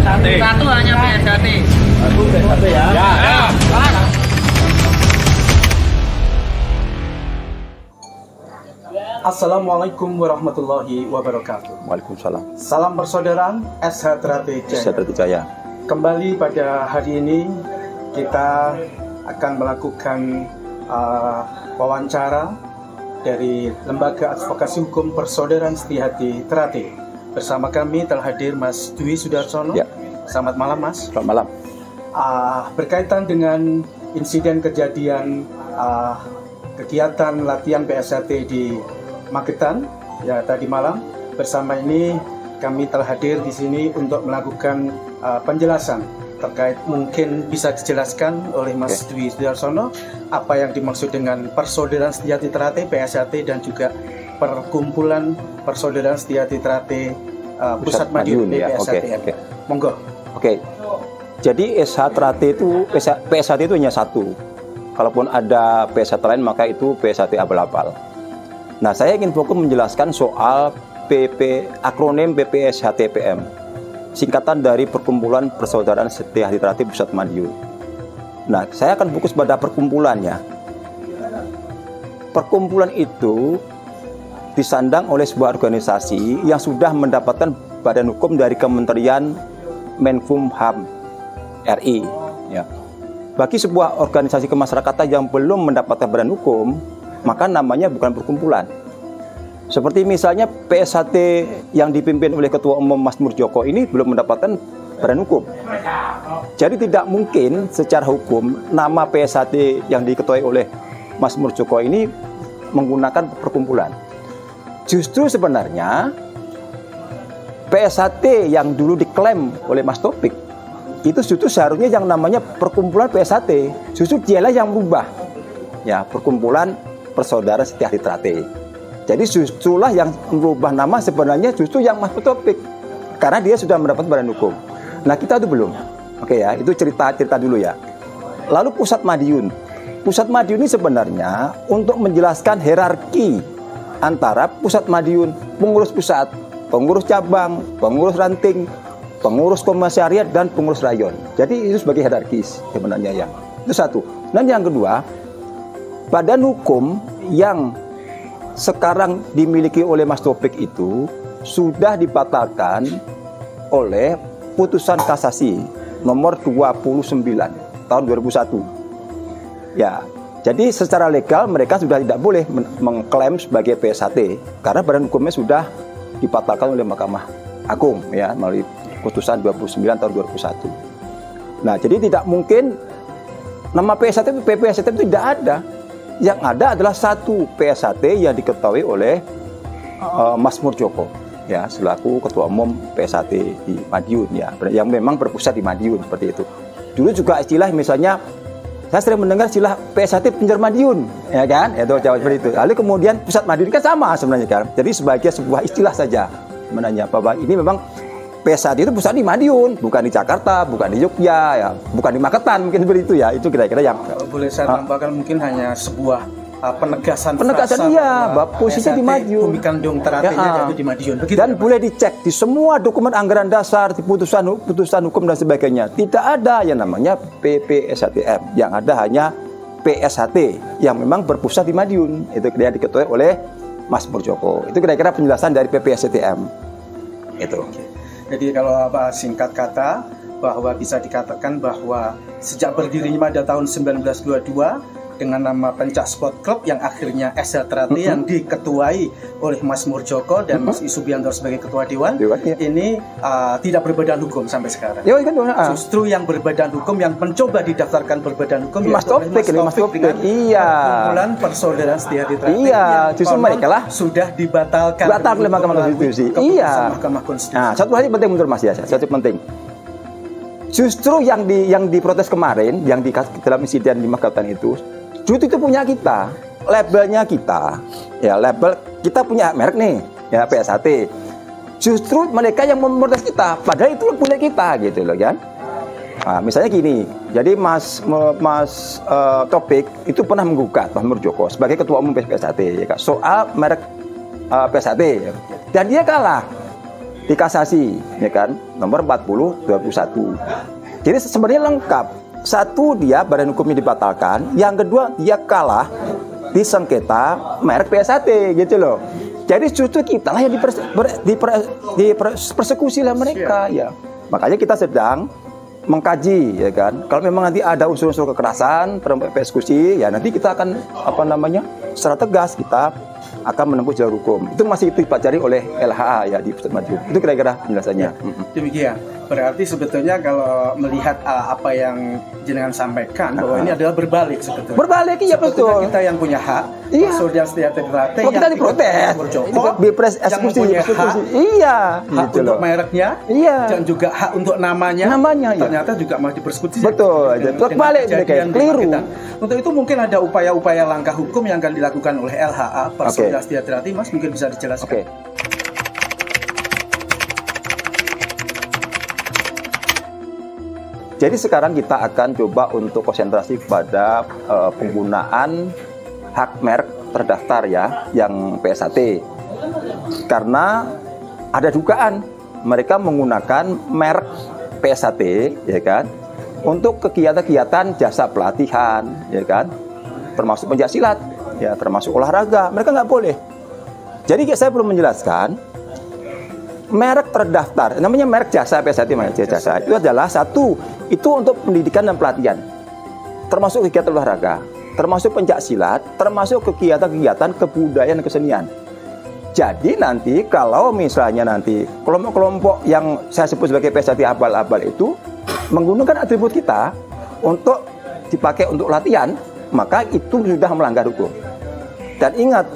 Satu hanya PSHT. Satu PSHT ya. Ya. Assalamualaikum warahmatullahi wabarakatuh. Waalaikumsalam. Salam persaudaraan SH Trate Jaya. Jaya. Kembali pada hari ini kita akan melakukan wawancara dari Lembaga Advokasi Hukum Persaudaraan Setiahati Trate. Bersama kami telah hadir Mas Dwi Sudarsono. Ya. Selamat malam Mas. Selamat malam. Berkaitan dengan insiden kejadian kegiatan latihan PSHT di Magetan ya tadi malam, bersama ini kami telah hadir di sini untuk melakukan penjelasan terkait, mungkin bisa dijelaskan oleh Mas Dwi Sudarsono apa yang dimaksud dengan Persaudaraan Setiahati Trate PSHT dan juga Perkumpulan Persaudaraan Setiahati Trate Pusat Madiun PSHT. Monggo. Oke. Jadi SH Trate itu PSHT itu hanya satu. Kalaupun ada PSHT lain maka itu PSHT abal-abal. Nah, saya ingin fokus menjelaskan soal akronim PPSHTPM, singkatan dari Perkumpulan Persaudaraan Setiahati Trate Pusat Madiun. Nah, saya akan fokus pada perkumpulannya. Perkumpulan itu disandang oleh sebuah organisasi yang sudah mendapatkan badan hukum dari Kementerian Menkumham RI. Ya. Bagi sebuah organisasi kemasyarakatan yang belum mendapatkan badan hukum, maka namanya bukan perkumpulan. Seperti misalnya PSHT yang dipimpin oleh Ketua Umum Mas Murjoko ini belum mendapatkan badan hukum. Jadi tidak mungkin secara hukum nama PSHT yang diketuai oleh Mas Murjoko ini menggunakan perkumpulan. Justru sebenarnya PSHT yang dulu diklaim oleh Mas Topik itu justru seharusnya yang namanya Perkumpulan PSHT. Justru dialah yang merubah. Ya, Perkumpulan Persaudaraan Setiahati Trate. Jadi justrulah yang merubah nama sebenarnya justru yang Mas Topik, karena dia sudah mendapat badan hukum. Nah, kita itu belum. Oke ya, itu cerita dulu ya. Lalu Pusat Madiun. Pusat Madiun ini sebenarnya untuk menjelaskan hierarki antara Pusat Madiun, pengurus pusat, pengurus cabang, pengurus ranting, pengurus komisariat, dan pengurus rayon. Jadi itu sebagai hierarkis sebenarnya ya. Itu satu. Dan yang kedua, badan hukum yang sekarang dimiliki oleh Mas Topik itu sudah dibatalkan oleh putusan kasasi nomor 29 tahun 2001. Ya, jadi secara legal mereka sudah tidak boleh mengklaim sebagai PSHT karena badan hukumnya sudah dibatalkan oleh Mahkamah Agung ya melalui putusan 29 tahun 2001. Nah, jadi tidak mungkin nama PPSHT itu tidak ada. Yang ada adalah satu PSHT yang diketahui oleh Mas Murjoko ya selaku Ketua Umum PSHT di Madiun ya, yang memang berpusat di Madiun seperti itu. Dulu juga istilah misalnya saya sering mendengar istilah PSHT Penjar Madiun ya kan, itu jawab seperti itu. Lalu kemudian Pusat Madiun kan sama sebenarnya kan. Jadi sebagai sebuah istilah saja sebenarnya bahwa ini memang PSHT itu pusat di Madiun, bukan di Jakarta, bukan di Jogja, ya, bukan di Magetan, mungkin seperti itu ya. Itu kira-kira yang boleh saya tambahkan mungkin hanya sebuah penegasan iya, bahwa posisi di Madiun. Bumi Kandung Teratenya yaitu di Madiun. Begitu, dan boleh dicek di semua dokumen anggaran dasar, di putusan hukum dan sebagainya. Tidak ada yang namanya PPSHTM, yang ada hanya PSHT yang memang berpusat di Madiun. Itu yang diketuai oleh Mas Murjoko. Itu kira-kira penjelasan dari PPSHTM. Itu. Jadi kalau singkat kata bahwa bisa dikatakan bahwa sejak berdirinya pada tahun 1922 dengan nama Pencak Sport Club yang akhirnya SH Trate yang diketuai oleh Mas Murjoko dan Mas Isubianto sebagai Ketua Dewan ini tidak berbadan hukum sampai sekarang. Justru yang berbadan hukum yang mencoba didaftarkan berbadan hukum Mas Topik dengan Perkumpulan Persaudaraan Setiahati Trate. Iya, justru mereka lah sudah dibatalkan oleh Mahkamah Konstitusi. Iya. Mahkamah Konstitusi. Nah, satu hal yang penting menurut Mas ya, satu penting. Justru yang diprotes kemarin, yang di dalam insiden di Magetan itu, justru itu punya kita, labelnya kita, ya label kita punya merek nih, ya PSHT. Justru mereka yang memprotes kita, padahal itu punya kita gitu loh kan. Nah, misalnya gini, jadi Mas Topik itu pernah menggugat Mas Murjoko sebagai Ketua Umum PSHT ya, soal merek PSHT, dan dia kalah. dikasasi, ya kan, nomor 40/21. Jadi sebenarnya lengkap. Satu, dia badan hukumnya dibatalkan. Yang kedua, dia kalah di sengketa merek PSAT, gitu loh. Jadi justru kita lah yang dipersekusi lah mereka, ya. Makanya kita sedang mengkaji, ya kan. Kalau memang nanti ada unsur-unsur kekerasan, persekusi, ya nanti kita akan secara tegas kita akan menempuh jalur hukum. Itu masih dipelajari oleh LHA ya di Pusat Madiun. Itu kira-kira penjelasannya. Demikian. Berarti sebetulnya kalau melihat apa yang jenengan sampaikan bahwa ini adalah berbalik sebetulnya. Berbalik, iya betul. Kita yang punya hak, Saudara Setiati Trate yang kita diprotes. Bipres eksekusi, iya, hak gitu untuk loh. mereknya, iya, dan juga hak untuk namanya, iya. Ternyata juga malah dipersekusi. Betul, berbalik kayak keliru. Untuk itu mungkin ada upaya-upaya langkah hukum yang akan dilakukan oleh LHA per Saudara Setiati Trate, Mas, mungkin bisa dijelaskan. Jadi sekarang kita akan coba untuk konsentrasi pada penggunaan hak merek terdaftar ya, yang PSAT. Karena ada dugaan mereka menggunakan merek PSAT, ya kan, untuk kegiatan-kegiatan jasa pelatihan, ya kan, termasuk pencaksilat, ya, termasuk olahraga. Mereka nggak boleh. Jadi saya perlu menjelaskan. Merek terdaftar, namanya merek jasa PSAT, jasa itu adalah satu, itu untuk pendidikan dan pelatihan, termasuk kegiatan olahraga, termasuk pencaksilat, termasuk kegiatan-kegiatan kebudayaan dan kesenian. Jadi nanti kalau misalnya nanti kelompok-kelompok yang saya sebut sebagai PSAT abal-abal itu menggunakan atribut kita untuk dipakai untuk latihan, maka itu sudah melanggar hukum. Dan ingat,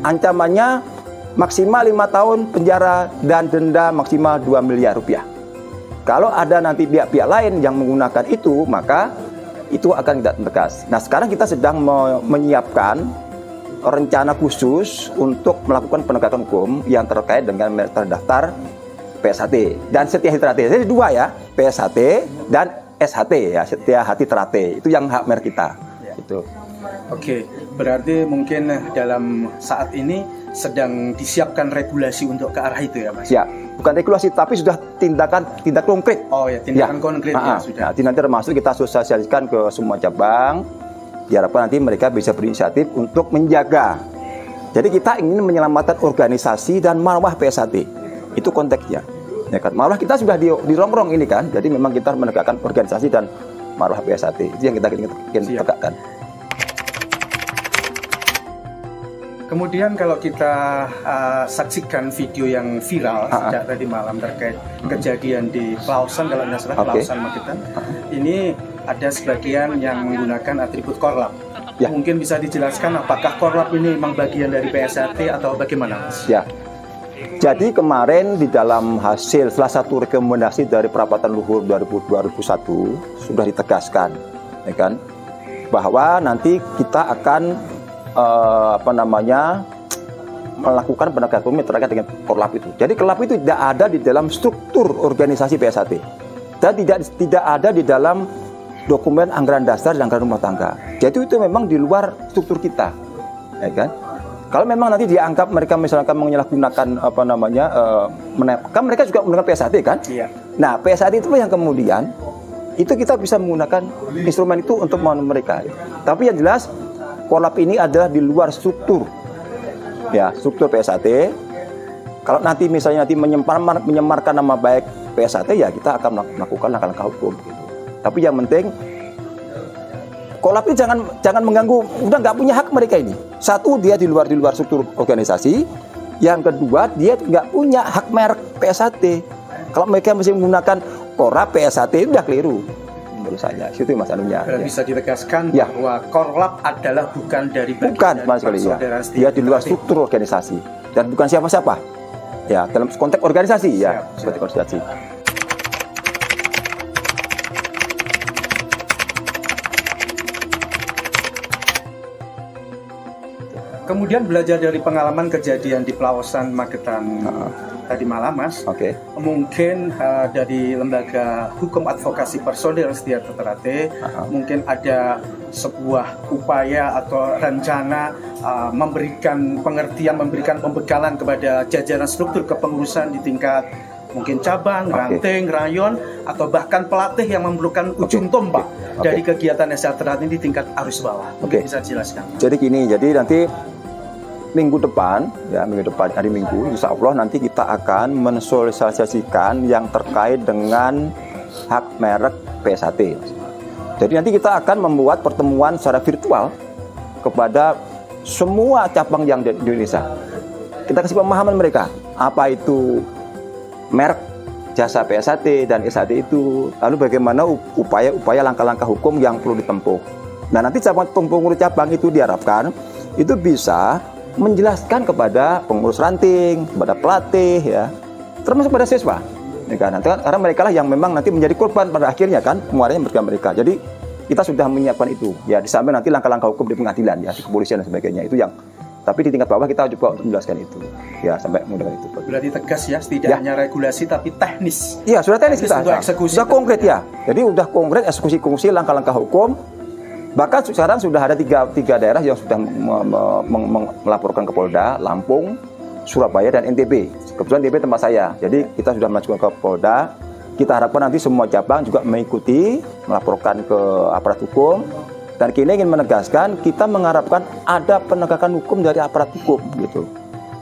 ancamannya maksimal 5 tahun penjara dan denda maksimal 2 miliar rupiah. Kalau ada nanti pihak-pihak lain yang menggunakan itu, maka itu akan kita tegas. Nah, sekarang kita sedang menyiapkan rencana khusus untuk melakukan penegakan hukum yang terkait dengan merek terdaftar PSAT dan Setiati Trate. Jadi dua ya, PSAT dan SHT ya, Setiati Trate. Itu yang hak merek kita. Itu. Oke, berarti mungkin dalam saat ini sedang disiapkan regulasi untuk ke arah itu ya, Mas? Ya, bukan regulasi tapi sudah tindak konkret. Oh ya, tindakan konkret ya sudah. Nanti termasuk kita sosialisasikan ke semua cabang. Diharapkan nanti mereka bisa berinisiatif untuk menjaga. Jadi kita ingin menyelamatkan organisasi dan marwah PSAT. Itu konteksnya. Ya kan? Marwah kita sudah dirongrong ini kan. Jadi memang kita menegakkan organisasi dan marwah PSAT. Itu yang kita ingin tegakkan. Kemudian kalau kita saksikan video yang viral sejak tadi malam terkait kejadian di Klausan, kalau tidak salah Klausan Magetan, ini ada sebagian yang menggunakan atribut korlap. Ya. Mungkin bisa dijelaskan apakah korlap ini memang bagian dari PSAT atau bagaimana, Mas? Ya. Jadi kemarin di dalam hasil salah satu rekomendasi dari Perapatan Luhur 2001 sudah ditegaskan, ya kan, bahwa nanti kita akan melakukan penegakan hukum terkait dengan korlap itu. Jadi korlap itu tidak ada di dalam struktur organisasi PSAT dan tidak ada di dalam dokumen anggaran dasar dan anggaran rumah tangga. Jadi itu memang di luar struktur kita, ya kan? Kalau memang nanti dianggap mereka misalkan menyalahgunakan kan mereka juga menggunakan PSAT kan? Iya. Nah, PSAT itu yang kemudian itu kita bisa menggunakan instrumen itu untuk mereka. Tapi yang jelas korlap ini adalah di luar struktur, ya, struktur PSAT. Kalau nanti misalnya menyemarkan nama baik PSAT, ya kita akan melakukan langkah-langkah hukum. Tapi yang penting, korlap ini jangan mengganggu. Udah nggak punya hak mereka ini. Satu, dia di luar struktur organisasi. Yang kedua, dia nggak punya hak merek PSAT. Kalau mereka masih menggunakan korlap PSAT, itu udah keliru. Menurut saya, itu Mas anunya. Bisa ditegaskan bahwa korlap adalah bukan dari Mas sekali ya. Dia di luar struktur organisasi dan bukan siapa-siapa. Ya, dalam konteks organisasi ya, konteks organisasi. Kemudian belajar dari pengalaman kejadian di Klausan Magetan tadi malam, Mas. Mungkin dari Lembaga Hukum Advokasi Personil Setiati Trate mungkin ada sebuah upaya atau rencana memberikan pengertian, memberikan pembegalan kepada jajaran struktur kepengurusan di tingkat mungkin cabang, ranting, rayon, atau bahkan pelatih yang memerlukan ujung tombak dari kegiatan SDA Teratai di tingkat arus bawah. Mungkin bisa dijelaskan. Jadi gini, jadi nanti minggu depan, hari Minggu, insya Allah nanti kita akan mensosialisasikan yang terkait dengan hak merek PSHT. Jadi nanti kita akan membuat pertemuan secara virtual kepada semua cabang yang di Indonesia. Kita kasih pemahaman mereka, apa itu merek jasa PSHT dan SHT itu, lalu bagaimana upaya-upaya langkah-langkah hukum yang perlu ditempuh. Nah nanti pengurus cabang itu diharapkan itu bisa menjelaskan kepada pengurus ranting, kepada pelatih, ya, termasuk pada siswa. Ya kan? Karena mereka lah yang memang nanti menjadi korban pada akhirnya kan, muaranya mereka. Jadi kita sudah menyiapkan itu. Ya di samping nanti langkah-langkah hukum di pengadilan, ya, di kepolisian dan sebagainya itu yang. Tapi di tingkat bawah kita juga menjelaskan itu, ya sampai mudah itu. Berarti tegas ya, tidak hanya regulasi tapi teknis. Iya, sudah teknis kita. Sudah konkret ya. Jadi udah konkret eksekusi langkah-langkah hukum. Bahkan sekarang sudah ada tiga daerah yang sudah melaporkan ke Polda, Lampung, Surabaya dan NTB. Kebetulan NTB tempat saya. Jadi kita sudah mengajukan ke Polda. Kita harapkan nanti semua cabang juga mengikuti, melaporkan ke aparat hukum. Dan kita ingin menegaskan, kita mengharapkan ada penegakan hukum dari aparat hukum gitu.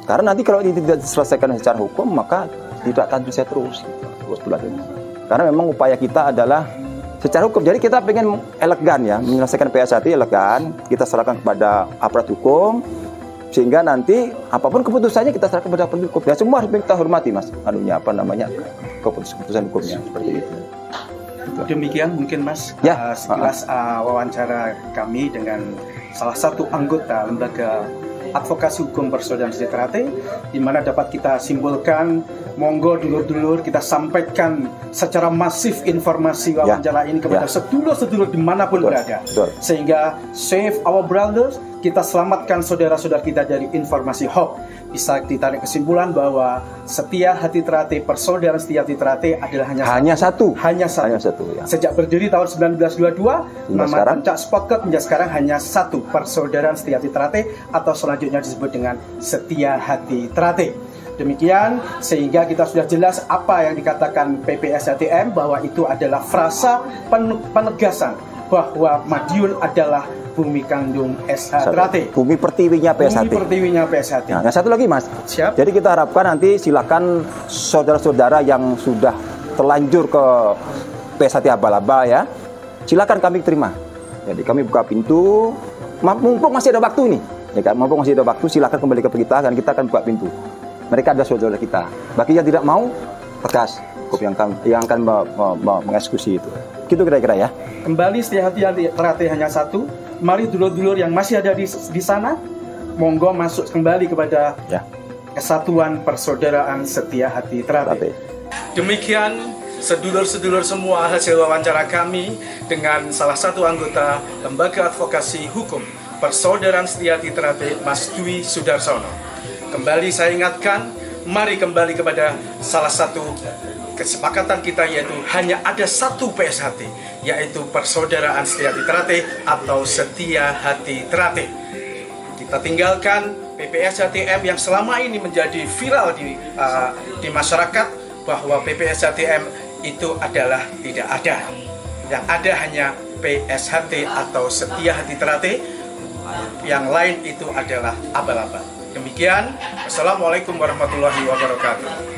Karena nanti kalau ini tidak diselesaikan secara hukum, maka tidak akan bisa terus berlanjut. Karena memang upaya kita adalah secara hukum. Jadi kita pengen elegan ya, menyelesaikan PSHT elegan, kita serahkan kepada aparat hukum, sehingga nanti apapun keputusannya kita serahkan kepada aparat hukum. Ya semua harus kita hormati mas, keputusan hukumnya seperti itu. Demikian mungkin mas sekilas wawancara kami dengan salah satu anggota lembaga advokasi hukum persaudaraan SDA Teratai, di mana dapat kita simpulkan, monggo dulur-dulur kita sampaikan secara masif informasi wawancara ini kepada sedulur-sedulur dimanapun berada, sehingga save our brothers, kita selamatkan saudara-saudara kita dari informasi hoax. Bisa ditarik kesimpulan bahwa Setia Hati Teratai, persaudaraan Setia Hati Teratai adalah hanya satu. Ya. Sejak berdiri tahun 1922, nama Pencak Spotcode menjadi sekarang hanya satu, persaudaraan Setia Hati Teratai, atau selanjutnya disebut dengan Setia Hati Teratai. Demikian, sehingga kita sudah jelas apa yang dikatakan PPSHTM, bahwa itu adalah frasa penegasan bahwa Madiun adalah bumi kandung SH Teratai. Bumi pertiwinya PSHT. Nah, satu lagi mas. Siap. Jadi kita harapkan nanti silakan saudara-saudara yang sudah terlanjur ke PSHT abal-abal ya, silakan kami terima. Jadi kami buka pintu, mumpung masih ada waktu nih, ya kan? Mumpung masih ada waktu, silakan kembali ke kita dan kita akan buka pintu. Mereka adalah saudara kita. Bagi yang tidak mau, tegas yang akan mengeksekusi itu. Gitu kira-kira ya. Kembali Setia Hati Teratai hanya satu. Mari dulur-dulur yang masih ada di sana, monggo masuk kembali kepada kesatuan persaudaraan Setia Hati Teratai. Demikian sedulur-sedulur semua hasil wawancara kami dengan salah satu anggota Lembaga Advokasi Hukum Persaudaraan Setia Hati Teratai, Mas Dwi Sudarsono. Kembali saya ingatkan, mari kembali kepada salah satu kesepakatan kita, yaitu hanya ada satu PSHT, yaitu Persaudaraan Setia Hati Teratai atau Setia Hati Teratai. Kita tinggalkan PPSHTM yang selama ini menjadi viral di masyarakat, bahwa PPSHTM itu adalah tidak ada. Yang ada hanya PSHT atau Setia Hati Teratai, yang lain itu adalah abal-abal. Demikian, Assalamualaikum warahmatullahi wabarakatuh.